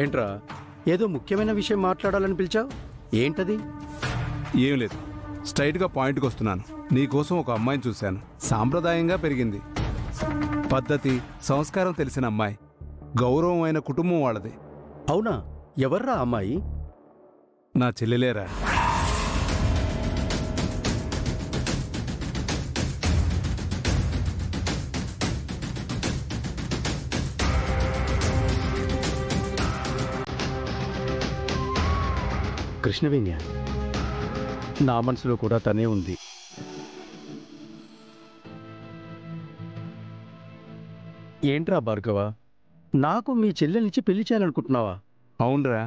ఏంట్రా, ఏదో ముఖ్యమైన విషయం మాట్లాడాలని పిలిచావు? ఏంటది? ఏం లేదు, స్ట్రైట్గా పాయింట్కి వస్తున్నాను. నీకోసం ఒక అమ్మాయిని చూశాను. సాంప్రదాయంగా పెరిగింది, పద్ధతి సంస్కారం తెలిసిన అమ్మాయి, గౌరవమైన కుటుంబం వాళ్ళది. అవునా? ఎవర్రా అమ్మాయి? నా చెల్లెలేరా. కృష్ణవేణ్య, నా మనసులో కూడా తనే ఉంది. ఏంట్రా భార్గవ, నాకు మీ చెల్లెల్నిచ్చి పెళ్లి చేయాలనుకుంటున్నావా? అవునరా,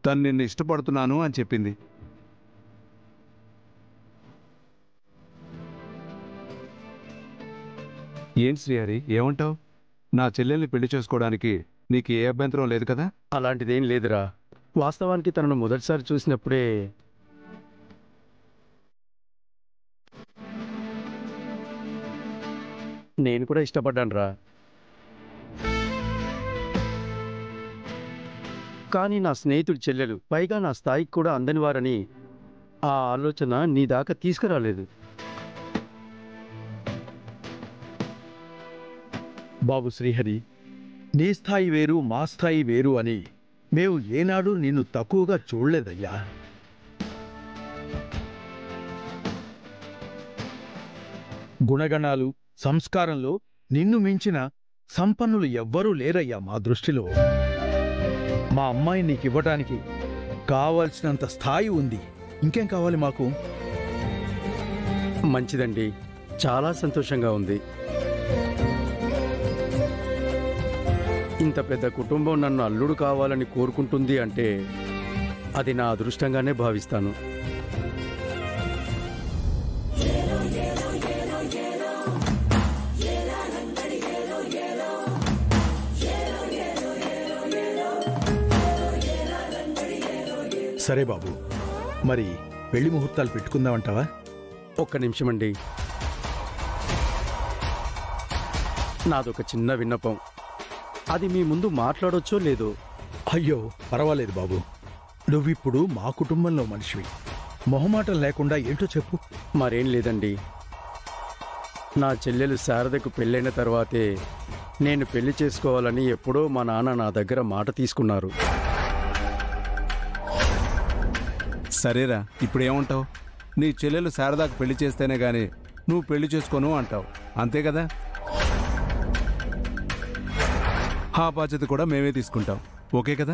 తను నిన్ను ఇష్టపడుతున్నాను అని చెప్పింది. ఏం శ్రీహరి, ఏమంటావు? నా చెల్లెల్ని పెళ్లి చేసుకోవడానికి నీకు ఏ అభ్యంతరం లేదు కదా? అలాంటిదేం లేదురా. వాస్తవానికి తనను మొదటిసారి చూసినప్పుడే నేను కూడా ఇష్టపడ్డానురా. కానీ నా స్నేహితుడి చెల్లెలు, పైగా నా స్థాయికి కూడా అందని వారని ఆ ఆలోచన నీ దాకా తీసుకురాలేదు. బాబు శ్రీహరి, నీ స్థాయి వేరు మా స్థాయి వేరు అని మేము ఏనాడు నిన్ను తక్కువగా చూడలేదయ్యా. గుణగణాలు సంస్కారంలో నిన్ను మించిన సంపన్నులు ఎవ్వరూ లేరయ్యా మా దృష్టిలో. మా అమ్మాయి నీకివ్వటానికి కావలసినంత స్థాయి ఉంది. ఇంకేం కావాలి మాకు? మంచిదండి, చాలా సంతోషంగా ఉంది. ఇంత పెద్ద కుటుంబం నన్ను అల్లుడు కావాలని కోరుకుంటుంది అంటే అది నా అదృష్టంగానే భావిస్తాను. సరే బాబు, మరి పెళ్లి ముహూర్తాలు పెట్టుకుందామంటావా? ఒక్క నిమిషమండి, నాదొక చిన్న విన్నపం. అది మీ ముందు మాట్లాడొచ్చో లేదో? అయ్యో పర్వాలేదు బాబు, నువ్విప్పుడు మా కుటుంబంలో మనిషివి. మొహమాటం లేకుండా ఏంటో చెప్పు. మరేం లేదండి, నా చెల్లెలు శారదకు పెళ్ళైన తర్వాతే నేను పెళ్లి చేసుకోవాలని ఎప్పుడో మా నాన్న నా దగ్గర మాట తీసుకున్నారు. సరేరా, ఇప్పుడేమంటావు? నీ చెల్లెలు శారదాకు పెళ్లి చేస్తేనే గాని నువ్వు పెళ్లి చేసుకోను అంటావు, అంతే కదా? ఆ బాధ్యత కూడా మేమే తీసుకుంటాం, ఓకే కదా?